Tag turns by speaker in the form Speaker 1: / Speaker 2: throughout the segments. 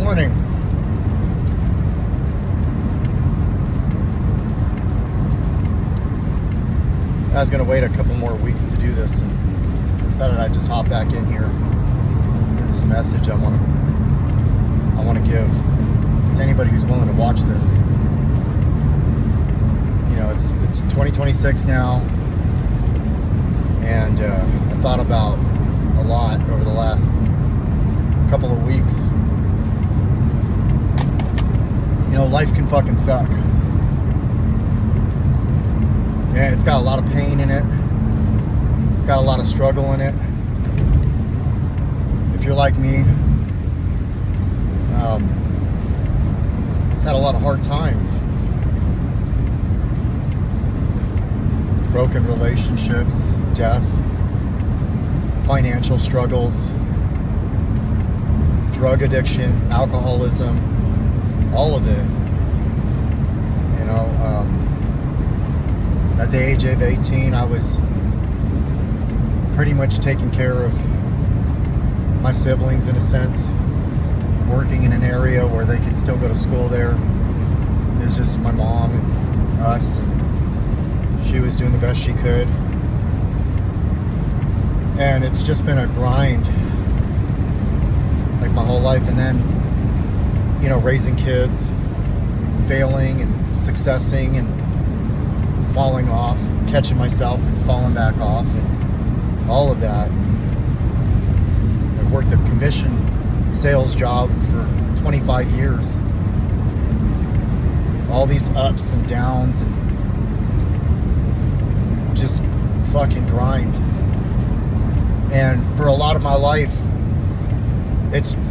Speaker 1: morning. I was going to wait a couple more weeks to do this and decided I'd just hop back in here. There's a message I want to give to anybody who's willing to watch this. You know, it's 2026 now, and I thought about a lot over the last couple of weeks. You know, life can fucking suck. And it's got a lot of pain in it. It's got a lot of struggle in it. If you're like me, it's had a lot of hard times. Broken relationships, death, financial struggles, drug addiction, alcoholism, all of it. You know, at the age of 18, I was pretty much taking care of my siblings in a sense, working in an area where they could still go to school there. It was just my mom and us, and she was doing the best she could. And it's just been a grind, like my whole life. And then, you know, raising kids, failing and successing and falling off, catching myself and falling back off, and all of that. I've worked a commission sales job for 25 years. All these ups and downs and just fucking grind. And for a lot of my life,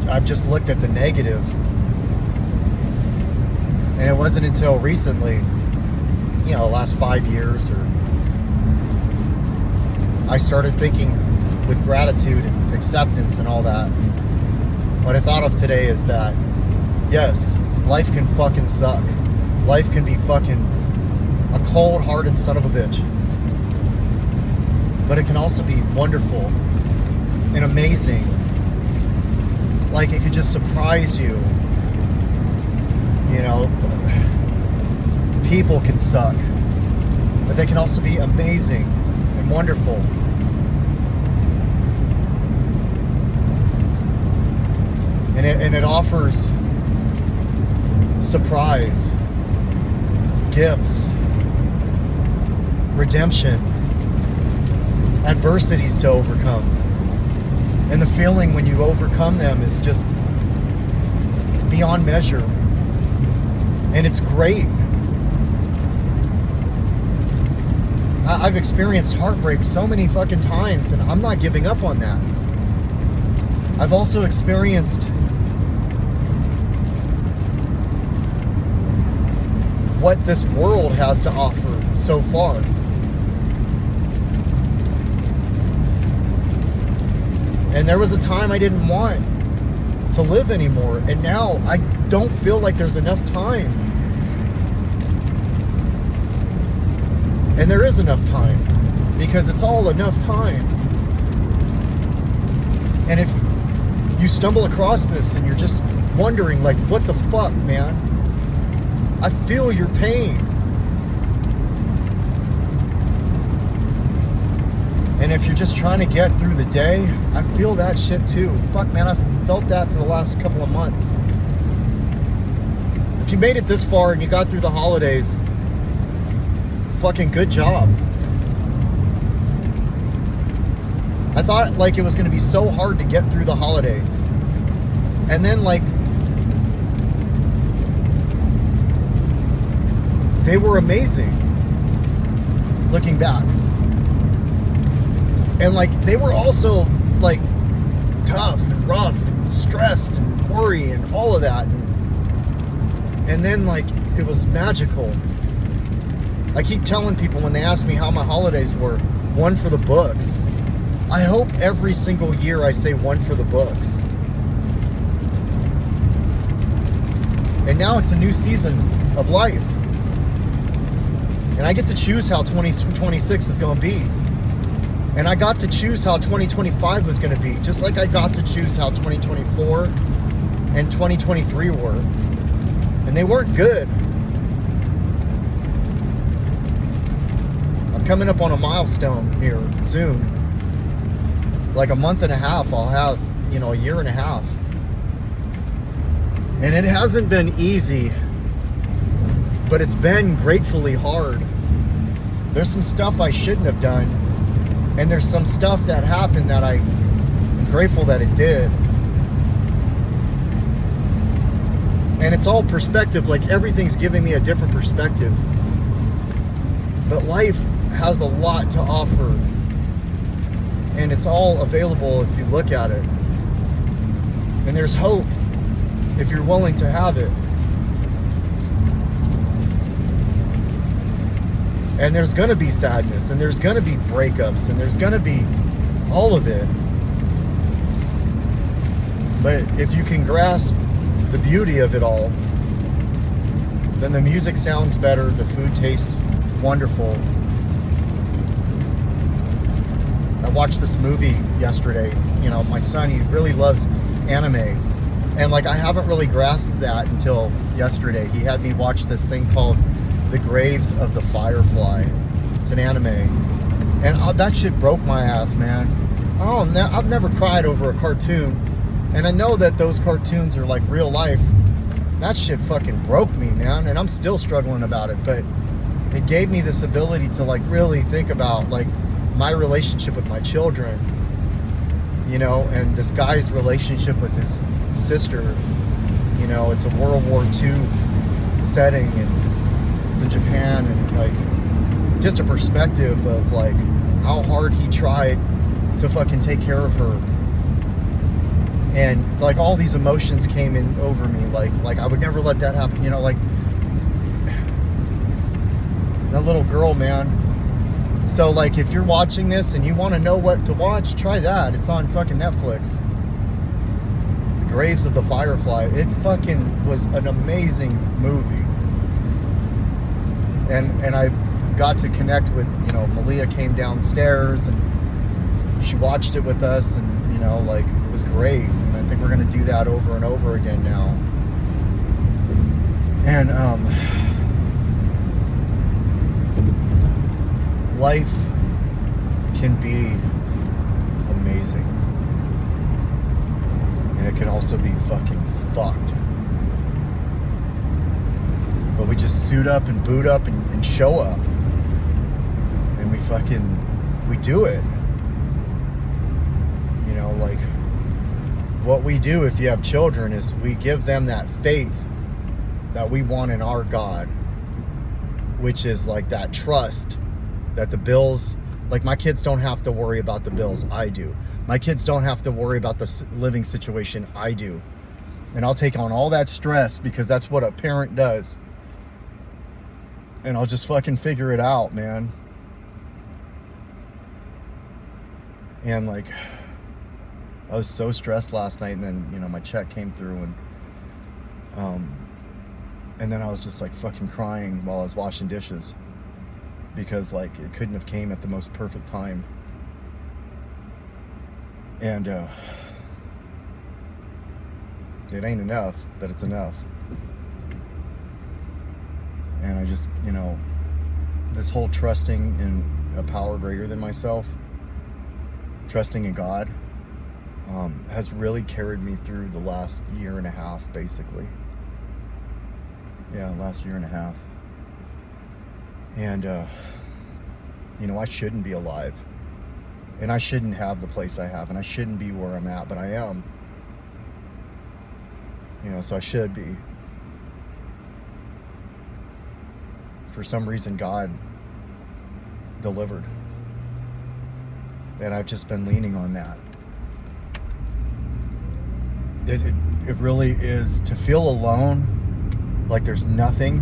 Speaker 1: I've just looked at the negative. And it wasn't until recently, you know, the last 5 years, or I started thinking with gratitude and acceptance and all that. What I thought of today is that, yes, life can fucking suck. Life can be fucking a cold-hearted son of a bitch. But it can also be wonderful and amazing. Like, it could just surprise you. You know, people can suck, but they can also be amazing and wonderful. And it offers surprise, gifts, redemption, adversities to overcome. And the feeling when you overcome them is just beyond measure. And it's great. I've experienced heartbreak so many fucking times, and I'm not giving up on that. I've also experienced what this world has to offer so far. And there was a time I didn't want to live anymore, and now I don't feel like there's enough time. And there is enough time, because it's all enough time. And if you stumble across this and you're just wondering, like, what the fuck, man? I feel your pain. And if you're just trying to get through the day, I feel that shit too. Fuck, man, I've felt that for the last couple of months. If you made it this far and you got through the holidays, fucking good job. I thought, like, it was going to be so hard to get through the holidays. And then, like, they were amazing looking back. And, like, they were also, like, tough and rough and stressed and worry and all of that. And then, like, it was magical. I keep telling people when they ask me how my holidays were, one for the books. I hope every single year I say one for the books. And now it's a new season of life. And I get to choose how 2026 is going to be. And I got to choose how 2025 was going to be, just like I got to choose how 2024 and 2023 were. And they weren't good. I'm coming up on a milestone here soon. Like a month and a half, I'll have, a year and a half. And it hasn't been easy, but it's been gratefully hard. There's some stuff I shouldn't have done, and there's some stuff that happened that I'm grateful that it did. And it's all perspective, like everything's giving me a different perspective. But life has a lot to offer, and it's all available if you look at it. And there's hope if you're willing to have it. And there's gonna be sadness, and there's gonna be breakups, and there's gonna be all of it. But if you can grasp the beauty of it all, then the music sounds better, the food tastes wonderful. I watched this movie yesterday. My son, he really loves anime. And like, I haven't really grasped that until yesterday. He had me watch this thing called The Graves of the Firefly. It's an anime. And that shit broke my ass, man. I've never cried over a cartoon. And I know that those cartoons are like real life. That shit fucking broke me, man. And I'm still struggling about it. But it gave me this ability to like really think about like my relationship with my children. And this guy's relationship with his sister. It's a World War II setting, and it's in Japan, and like just a perspective of like how hard he tried to fucking take care of her. And like all these emotions came in over me, like I would never let that happen, like that little girl, man. So like, if you're watching this and you want to know what to watch, try that. It's on fucking Netflix. The Graves of the Firefly. It fucking was an amazing movie. And I got to connect with, Malia came downstairs and she watched it with us, and like, it was great. And I think we're going to do that over and over again now. And life can be amazing, and it can also be fucking fucked. But we just suit up and boot up and show up, and we do it. Like, what we do if you have children is we give them that faith that we want in our God, which is like that trust that the bills, like, my kids don't have to worry about the bills. I do. My kids don't have to worry about the living situation. I do. And I'll take on all that stress because that's what a parent does. And I'll just fucking figure it out, man. And like, I was so stressed last night, and then, my check came through, and then I was just like fucking crying while I was washing dishes, because like it couldn't have came at the most perfect time. And it ain't enough, but it's enough. And I just, this whole trusting in a power greater than myself, trusting in God, has really carried me through the last year and a half, basically. Yeah, last year and a half. And, I shouldn't be alive. And I shouldn't have the place I have. And I shouldn't be where I'm at, but I am. So I should be. For some reason, God delivered. And I've just been leaning on that. It really is, to feel alone, like there's nothing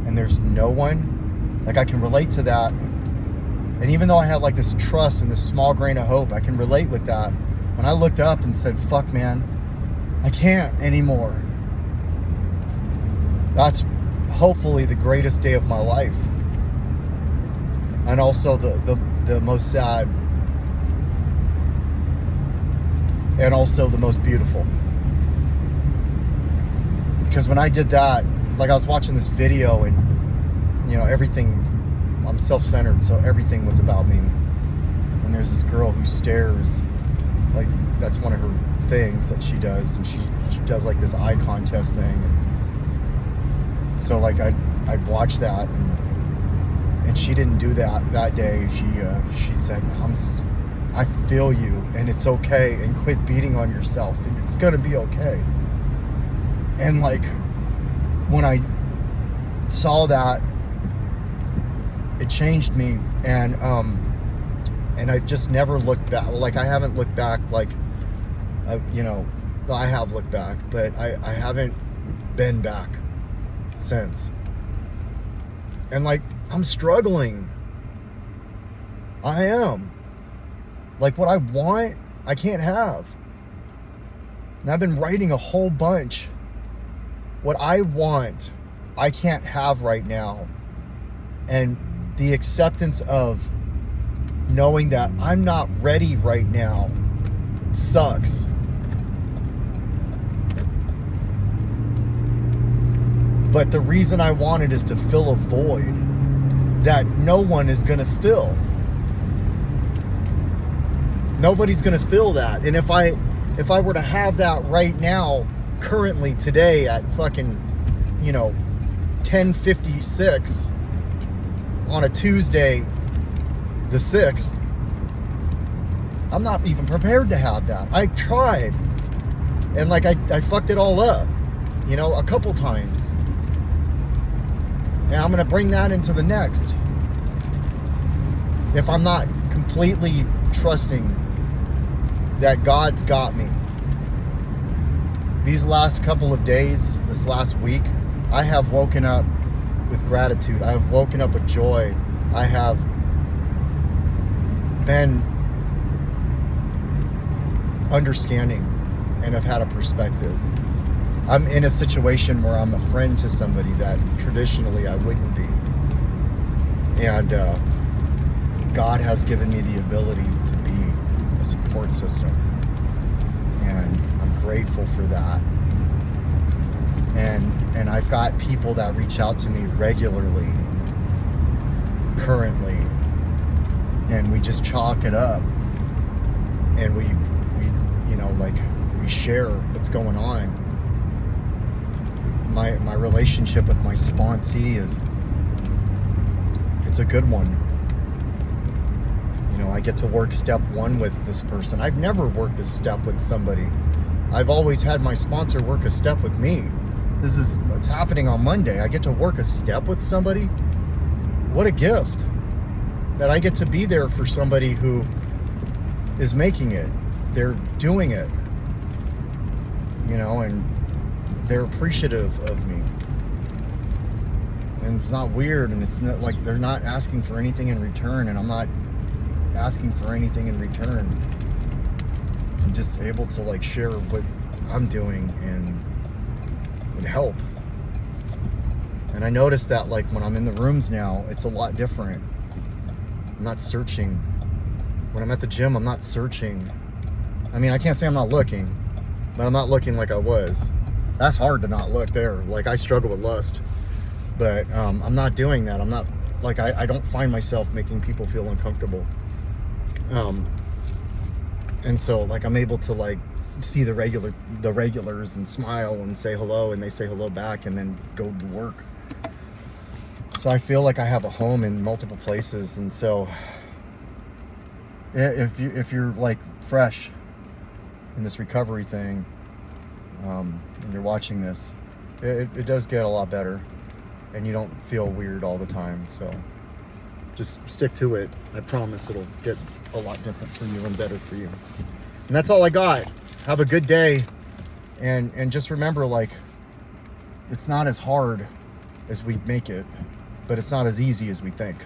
Speaker 1: and there's no one. Like, I can relate to that. And even though I have like this trust and this small grain of hope, I can relate with that. When I looked up and said, fuck, man, I can't anymore. That's hopefully the greatest day of my life. And also the most sad. And also the most beautiful. because when I did that, like I was watching this video and, you know, everything, I'm self-centered, so everything was about me. And there's this girl who stares, like that's one of her things that she does, and she does like this eye contest thing. And so like I'd watch that, and she didn't do that day. She said, I feel you, and it's okay, and quit beating on yourself, and it's gonna be okay. And like when I saw that, it changed me, and I've just never looked back. Like I haven't looked back. Like you know, I have looked back, but I haven't been back since. And like I'm struggling. I am. Like what I want, I can't have. And I've been writing a whole bunch. What I want, I can't have right now. And the acceptance of knowing that I'm not ready right now sucks. But the reason I want it is to fill a void that no one is gonna fill. Nobody's gonna fill that. And if I were to have that right now, currently today at fucking, you know, 10:56 on a Tuesday, the 6th, I'm not even prepared to have that. I tried, and like I fucked it all up, you know, a couple times. And I'm gonna bring that into the next. If I'm not completely trusting that God's got me. These last couple of days, this last week, I have woken up with gratitude. I have woken up with joy. I have been understanding and have had a perspective. I'm in a situation where I'm a friend to somebody that traditionally I wouldn't be. And God has given me the ability to be a support system. And I'm grateful for that. And I've got people that reach out to me regularly, currently, and we just chalk it up. And we you know, like we share what's going on. My relationship with my sponsee it's a good one. You know, I get to work step 1 with this person. I've never worked a step with somebody. I've always had my sponsor work a step with me. This is what's happening on Monday. I get to work a step with somebody. What a gift that I get to be there for somebody who is making it. They're doing it, you know, and they're appreciative of me. And it's not weird, and it's not like they're not asking for anything in return, and I'm not asking for anything in return. I'm just able to like share what I'm doing and help. And I noticed that like when I'm in the rooms now, it's a lot different. I'm not searching. When I'm at the gym, I'm not searching. I mean, I can't say I'm not looking, but I'm not looking like I was. That's hard to not look there. Like I struggle with lust, but I'm not doing that. I'm not like, I don't find myself making people feel uncomfortable. And so like I'm able to like see the regulars and smile and say hello, and they say hello back, and then go to work. So I feel like I have a home in multiple places. And so if you're like fresh in this recovery thing, and you're watching this, it does get a lot better, and you don't feel weird all the time. So just stick to it. I promise it'll get a lot different for you and better for you. And that's all I got. Have a good day, and just remember, like, it's not as hard as we make it, but it's not as easy as we think.